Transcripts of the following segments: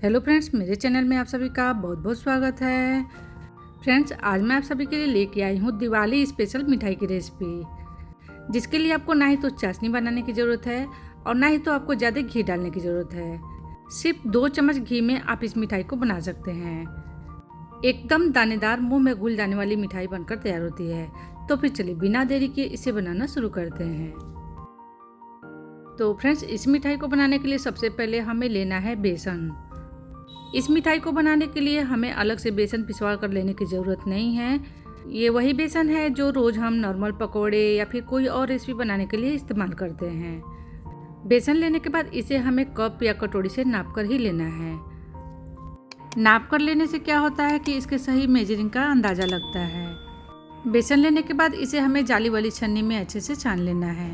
Hello friends, मेरे channel में आप सभी का बहुत बहुत स्वागत है। फ्रेंड्स, आज मैं आप सभी के लिए लेके आई हूँ दिवाली स्पेशल मिठाई की रेसिपी, जिसके लिए आपको ना ही तो चाशनी बनाने की ज़रूरत है और ना ही तो आपको ज़्यादा घी डालने की ज़रूरत है। सिर्फ 2 चम्मच घी में आप इस मिठाई को बना सकते हैं। एकदम दानेदार, मुंह में घुल जाने वाली मिठाई बनकर तैयार होती है। तो फिर चलिए बिना देरी किए इसे बनाना शुरू करते हैं। तो फ्रेंड्स, इस मिठाई को बनाने के लिए सबसे पहले हमें लेना है बेसन। इस मिठाई को बनाने के लिए हमें अलग से बेसन पिसवा कर लेने की ज़रूरत नहीं है। ये वही बेसन है जो रोज़ हम नॉर्मल पकोड़े या फिर कोई और रेसिपी बनाने के लिए इस्तेमाल करते हैं। बेसन लेने के बाद इसे हमें कप या कटोरी से नाप कर ही लेना है। नाप कर लेने से क्या होता है कि इसके सही मेजरिंग का अंदाज़ा लगता है। बेसन लेने के बाद इसे हमें जाली वाली छन्नी में अच्छे से छान लेना है।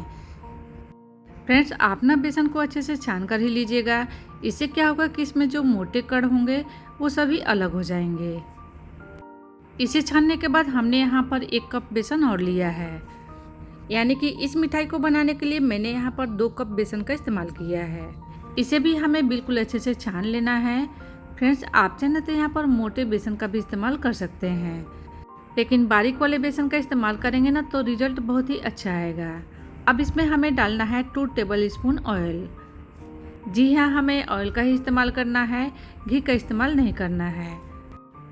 फ्रेंड्स, आप ना बेसन को अच्छे से छान कर ही लीजिएगा। इससे क्या होगा कि इसमें जो मोटे कण होंगे वो सभी अलग हो जाएंगे। इसे छानने के बाद हमने यहाँ पर 1 कप बेसन और लिया है, यानी कि इस मिठाई को बनाने के लिए मैंने यहाँ पर 2 कप बेसन का इस्तेमाल किया है। इसे भी हमें बिल्कुल अच्छे से छान लेना है। फ्रेंड्स, आप चाहें तो यहाँ पर मोटे बेसन का भी इस्तेमाल कर सकते हैं, लेकिन बारीक वाले बेसन का इस्तेमाल करेंगे ना तो रिजल्ट बहुत ही अच्छा आएगा। अब इसमें हमें डालना है 2 टेबल स्पून ऑयल। जी हाँ, हमें ऑयल का ही इस्तेमाल करना है, घी का इस्तेमाल नहीं करना है।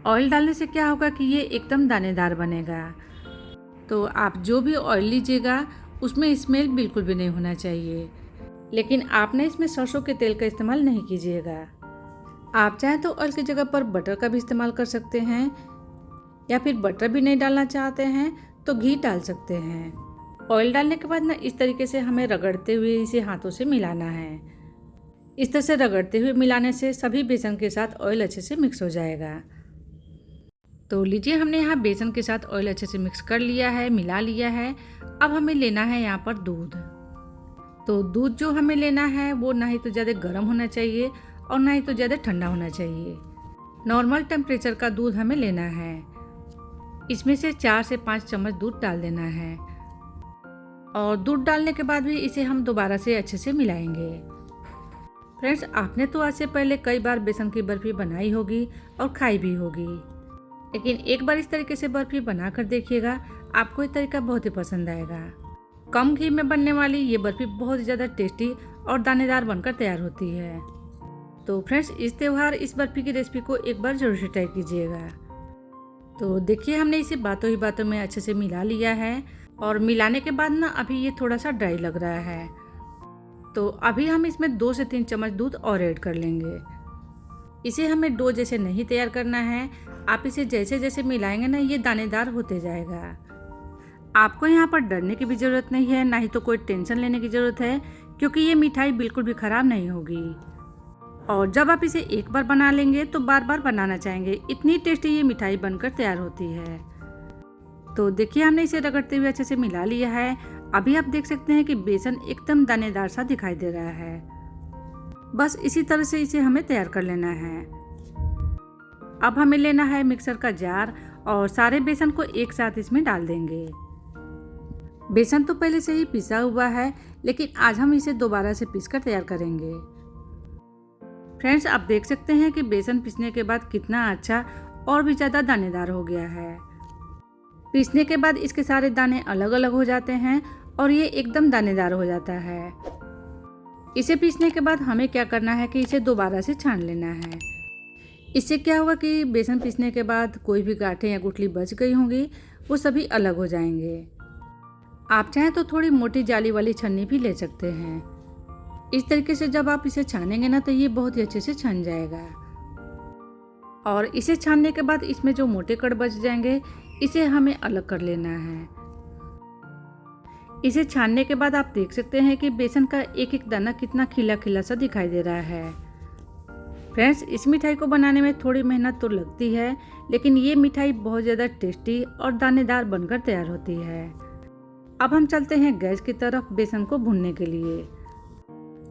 ऑयल डालने से क्या होगा कि ये एकदम दानेदार बनेगा। तो आप जो भी ऑयल लीजिएगा उसमें स्मेल बिल्कुल भी नहीं होना चाहिए, लेकिन आपने इसमें सरसों के तेल का इस्तेमाल नहीं कीजिएगा। आप चाहें तो ऑयल की जगह पर बटर का भी इस्तेमाल कर सकते हैं, या फिर बटर भी नहीं डालना चाहते हैं तो घी डाल सकते हैं। ऑयल डालने के बाद ना इस तरीके से हमें रगड़ते हुए इसे हाथों से मिलाना है। इस तरह से रगड़ते हुए मिलाने से सभी बेसन के साथ ऑयल अच्छे से मिक्स हो जाएगा। तो लीजिए, हमने यहाँ बेसन के साथ ऑयल अच्छे से मिक्स कर लिया है, मिला लिया है। अब हमें लेना है यहाँ पर दूध। तो दूध जो हमें लेना है वो ना ही तो ज़्यादा गर्म होना चाहिए और ना ही तो ज़्यादा ठंडा होना चाहिए। नॉर्मल टेम्परेचर का दूध हमें लेना है। इसमें से 4 से 5 चम्मच दूध डाल देना है और दूध डालने के बाद भी इसे हम दोबारा से अच्छे से मिलाएंगे। फ्रेंड्स, आपने तो आज से पहले कई बार बेसन की बर्फ़ी बनाई होगी और खाई भी होगी, लेकिन एक बार इस तरीके से बर्फ़ी बना कर देखिएगा, आपको ये तरीका बहुत ही पसंद आएगा। कम घी में बनने वाली ये बर्फ़ी बहुत ही ज़्यादा टेस्टी और दानेदार बनकर तैयार होती है। तो फ्रेंड्स, इस त्यौहार इस बर्फ़ी की रेसिपी को एक बार ज़रूर से ट्राई कीजिएगा। तो देखिए, हमने इसे बातों ही बातों में अच्छे से मिला लिया है और मिलाने के बाद ना अभी ये थोड़ा सा ड्राई लग रहा है। तो अभी हम इसमें 2 से 3 चम्मच दूध और ऐड कर लेंगे। इसे हमें डो जैसे नहीं तैयार करना है। आप इसे जैसे जैसे मिलाएंगे ना ये दानेदार होते जाएगा। आपको यहाँ पर डरने की भी ज़रूरत नहीं है, ना ही तो कोई टेंशन लेने की ज़रूरत है, क्योंकि ये मिठाई बिल्कुल भी ख़राब नहीं होगी। और जब आप इसे एक बार बना लेंगे तो बार बार बनाना चाहेंगे, इतनी टेस्टी ये मिठाई बनकर तैयार होती है। तो देखिए, हमने इसे रगड़ते हुए अच्छे से मिला लिया है। अभी आप देख सकते हैं कि बेसन एकदम दानेदार सा दिखाई दे रहा है। बस इसी तरह से इसे हमें तैयार कर लेना है। अब हमें लेना है मिक्सर का जार और सारे बेसन को एक साथ इसमें डाल देंगे। बेसन तो पहले से ही पिसा हुआ है, लेकिन आज हम इसे दोबारा से पीसकर तैयार करेंगे। फ्रेंड्स, आप देख सकते हैं कि बेसन पीसने के बाद कितना अच्छा और भी ज़्यादा दानेदार हो गया है। पीसने के बाद इसके सारे दाने अलग अलग हो जाते हैं और ये एकदम दानेदार हो जाता है। इसे पीसने के बाद हमें क्या करना है कि इसे दोबारा से छान लेना है। इससे क्या होगा कि बेसन पीसने के बाद कोई भी गांठें या गुठली बच गई होंगी वो सभी अलग हो जाएंगे। आप चाहें तो थोड़ी मोटी जाली वाली छन्नी भी ले सकते हैं। इस तरीके से जब आप इसे छानेंगे ना तो ये बहुत ही अच्छे से छन जाएगा। और इसे छानने के बाद इसमें जो मोटे कण बच जाएंगे इसे हमें अलग कर लेना है। इसे छानने के बाद आप देख सकते हैं कि बेसन का एक एक दाना कितना खिला खिला सा दिखाई दे रहा है। फ्रेंड्स, इस मिठाई को बनाने में थोड़ी मेहनत तो लगती है, लेकिन ये मिठाई बहुत ज़्यादा टेस्टी और दानेदार बनकर तैयार होती है। अब हम चलते हैं गैस की तरफ बेसन को भूनने के लिए।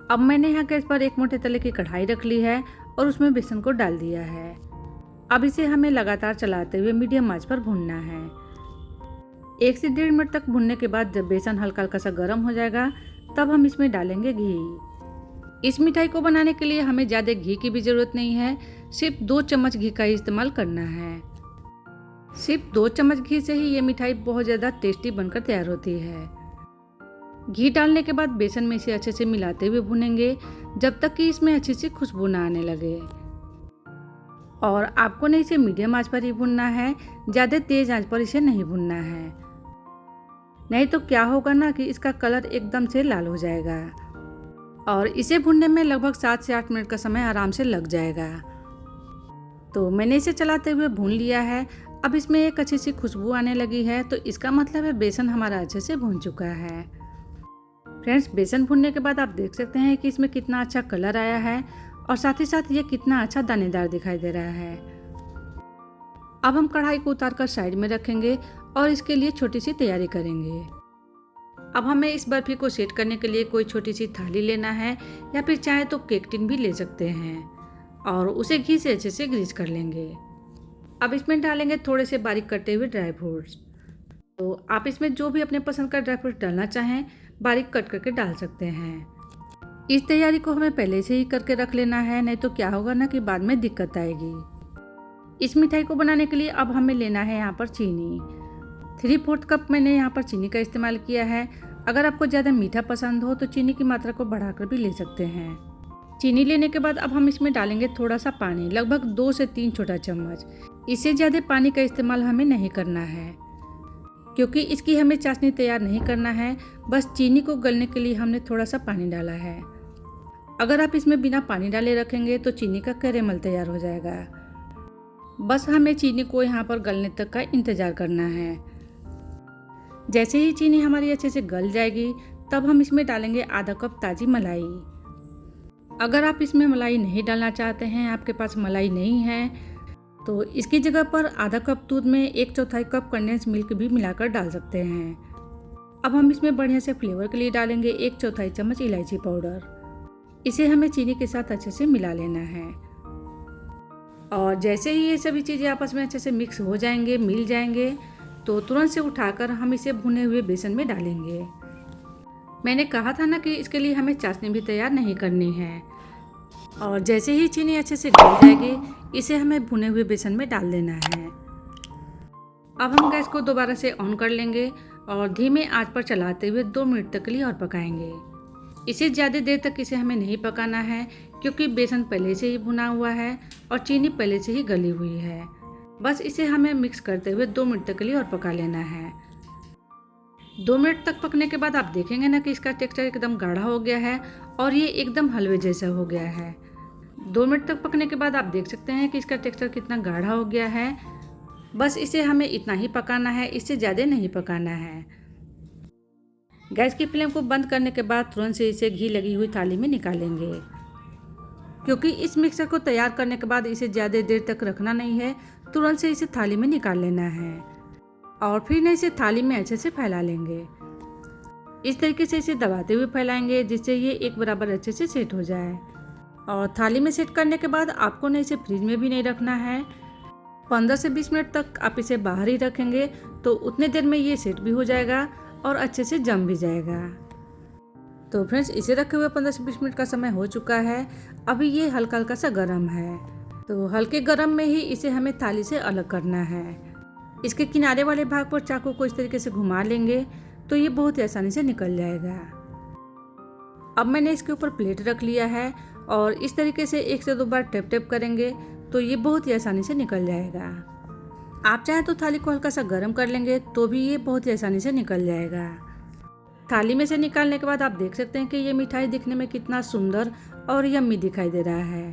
अब मैंने यहाँ गैस पर एक मोटे तले की कढ़ाई रख ली है और उसमें बेसन को डाल दिया है। अब इसे हमें लगातार चलाते हुए मीडियम आंच पर भूनना है। 1 से 1.5 मिनट तक भूनने के बाद जब बेसन हल्का हल्का सा गर्म हो जाएगा तब हम इसमें डालेंगे घी। इस मिठाई को बनाने के लिए हमें ज़्यादा घी की भी ज़रूरत नहीं है, सिर्फ 2 चम्मच घी का ही इस्तेमाल करना है। सिर्फ 2 चम्मच घी से ही ये मिठाई बहुत ज़्यादा टेस्टी बनकर तैयार होती है। घी डालने के बाद बेसन में इसे अच्छे से मिलाते हुए भूनेंगे जब तक कि इसमें अच्छी सी खुशबू ना आने लगे। और आपको नहीं इसे मीडियम आंच पर ही भूनना है, ज़्यादा तेज़ आंच पर इसे नहीं भूनना है, नहीं तो क्या होगा ना कि इसका कलर एकदम से लाल हो जाएगा और इसे भूनने में लगभग 7 से 8 मिनट का समय आराम से लग जाएगा। तो मैंने इसे चलाते हुए भून लिया है। अब इसमें एक अच्छी सी खुशबू आने लगी है, तो इसका मतलब है बेसन हमारा अच्छे से भून चुका है। फ्रेंड्स, बेसन भूनने के बाद आप देख सकते हैं कि इसमें कितना अच्छा कलर आया है और साथ ही साथ ये कितना अच्छा दानेदार दिखाई दे रहा है। अब हम कढ़ाई को उतारकर साइड में रखेंगे और इसके लिए छोटी सी तैयारी करेंगे। अब हमें इस बर्फी को सेट करने के लिए कोई छोटी सी थाली लेना है या फिर चाहे तो केक टिन भी ले सकते हैं और उसे घी से अच्छे से ग्रीस कर लेंगे। अब इसमें डालेंगे थोड़े से बारीक कटे हुए ड्राई फ्रूट्स। तो आप इसमें जो भी अपने पसंद का ड्राई फ्रूट डालना चाहें बारीक कट करके डाल सकते हैं। इस तैयारी को हमें पहले से ही करके रख लेना है, नहीं तो क्या होगा ना कि बाद में दिक्कत आएगी। इस मिठाई को बनाने के लिए अब हमें लेना है यहाँ पर चीनी। 3/4 कप मैंने यहाँ पर चीनी का इस्तेमाल किया है। अगर आपको ज़्यादा मीठा पसंद हो तो चीनी की मात्रा को बढ़ाकर भी ले सकते हैं। चीनी लेने के बाद अब हम इसमें डालेंगे थोड़ा सा पानी, लगभग 2 से 3 छोटा चम्मच। इससे ज़्यादा पानी का इस्तेमाल हमें नहीं करना है क्योंकि इसकी हमें चाशनी तैयार नहीं करना है, बस चीनी को गलने के लिए हमने थोड़ा सा पानी डाला है। अगर आप इसमें बिना पानी डाले रखेंगे तो चीनी का कैरेमल तैयार हो जाएगा। बस हमें चीनी को यहाँ पर गलने तक का इंतज़ार करना है। जैसे ही चीनी हमारी अच्छे से गल जाएगी तब हम इसमें डालेंगे आधा कप ताज़ी मलाई। अगर आप इसमें मलाई नहीं डालना चाहते हैं, आपके पास मलाई नहीं है, तो इसकी जगह पर आधा कप दूध में 1/4 कप कंडेंस मिल्क भी मिलाकर डाल सकते हैं। अब हम इसमें बढ़िया से फ्लेवर के लिए डालेंगे 1/4 चम्मच इलायची पाउडर। इसे हमें चीनी के साथ अच्छे से मिला लेना है और जैसे ही ये सभी चीज़ें आपस में अच्छे से मिक्स हो जाएंगे, मिल जाएंगे, तो तुरंत से उठाकर हम इसे भुने हुए बेसन में डालेंगे। मैंने कहा था ना कि इसके लिए हमें चाशनी भी तैयार नहीं करनी है। और जैसे ही चीनी अच्छे से गल जाएगी इसे हमें भुने हुए बेसन में डाल देना है। अब हम गैस को दोबारा से ऑन कर लेंगे और धीमे आंच पर चलाते हुए 2 मिनट तक के लिए और पकाएंगे। इसे ज़्यादा देर तक इसे हमें नहीं पकाना है क्योंकि बेसन पहले से ही भुना हुआ है और चीनी पहले से ही गली हुई है। बस इसे हमें मिक्स करते हुए 2 मिनट तक के लिए और पका लेना है। 2 मिनट तक पकने के बाद आप देखेंगे ना कि इसका टेक्सचर एकदम गाढ़ा हो गया है और ये एकदम हलवे जैसा हो गया है। 2 मिनट तक पकने के बाद आप देख सकते हैं कि इसका टेक्सचर कितना गाढ़ा हो गया है। बस इसे हमें इतना ही पकाना है, इससे ज़्यादा नहीं पकाना है। गैस की फ्लेम को बंद करने के बाद तुरंत से इसे घी लगी हुई थाली में निकालेंगे क्योंकि इस मिक्सर को तैयार करने के बाद इसे ज़्यादा देर तक रखना नहीं है, तुरंत से इसे थाली में निकाल लेना है और फिर ना इसे थाली में अच्छे से फैला लेंगे। इस तरीके से इसे दबाते हुए फैलाएंगे जिससे ये एक बराबर अच्छे से सेट हो जाए। और थाली में सेट करने के बाद आपको ना इसे फ्रिज में भी नहीं रखना है। 15 से 20 मिनट तक आप इसे बाहर ही रखेंगे तो उतने देर में ये सेट भी हो जाएगा और अच्छे से जम भी जाएगा। तो फ्रेंड्स, इसे रखे हुए 15 से 20 मिनट का समय हो चुका है। अभी ये हल्का हल्का सा गर्म है, तो हल्के गर्म में ही इसे हमें थाली से अलग करना है। इसके किनारे वाले भाग पर चाकू को इस तरीके से घुमा लेंगे तो ये बहुत ही आसानी से निकल जाएगा। अब मैंने इसके ऊपर प्लेट रख लिया है और इस तरीके से 1 से 2 बार टैप टैप करेंगे तो ये बहुत ही आसानी से निकल जाएगा। आप चाहे तो थाली को हल्का सा गर्म कर लेंगे तो भी ये बहुत ही आसानी से निकल जाएगा। थाली में से निकालने के बाद आप देख सकते हैं कि ये मिठाई दिखने में कितना सुंदर और यम्मी दिखाई दे रहा है।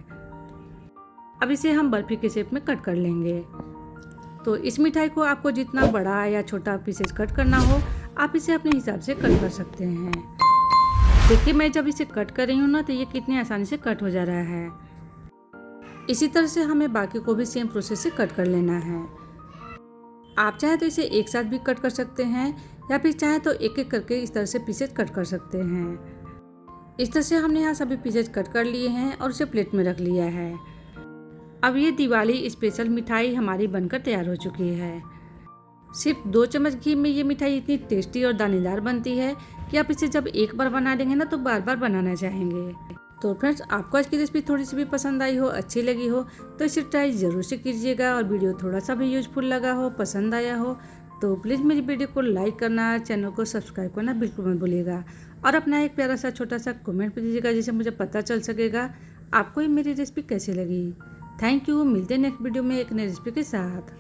अब इसे हम बर्फी के शेप में कट कर लेंगे। तो इस मिठाई को आपको जितना बड़ा या छोटा पीसेस कट करना हो आप इसे अपने हिसाब से कट कर सकते हैं। देखिए, मैं जब इसे कट कर रही हूँ ना तो ये कितनी आसानी से कट हो जा रहा है। इसी तरह से हमें बाकी को भी सेम प्रोसेस से कट कर लेना है। आप चाहे तो इसे एक साथ भी कट कर सकते हैं या फिर चाहे तो एक एक करके इस तरह से पीसेज कट कर सकते हैं। इस तरह से हमने यहाँ सभी पीसेज कट कर लिए हैं और उसे प्लेट में रख लिया है। अब ये दिवाली स्पेशल मिठाई हमारी बनकर तैयार हो चुकी है। सिर्फ 2 चम्मच घी में ये मिठाई इतनी टेस्टी और दानेदार बनती है कि आप इसे जब एक बार बना लेंगे ना तो बार बार बनाना चाहेंगे। तो फ्रेंड्स, आपको आज की रेसिपी थोड़ी सी भी पसंद आई हो, अच्छी लगी हो तो इसे ट्राई ज़रूर से कीजिएगा। और वीडियो थोड़ा सा भी यूजफुल लगा हो, पसंद आया हो तो प्लीज़ मेरी वीडियो को लाइक करना, चैनल को सब्सक्राइब करना बिल्कुल मत भूलिएगा। और अपना एक प्यारा सा छोटा सा कमेंट दीजिएगा, जिससे मुझे पता चल सकेगा आपको ये मेरी रेसिपी कैसी लगी। Thank you. मिलते हैं नेक्स्ट वीडियो में एक नई रेसिपी के साथ।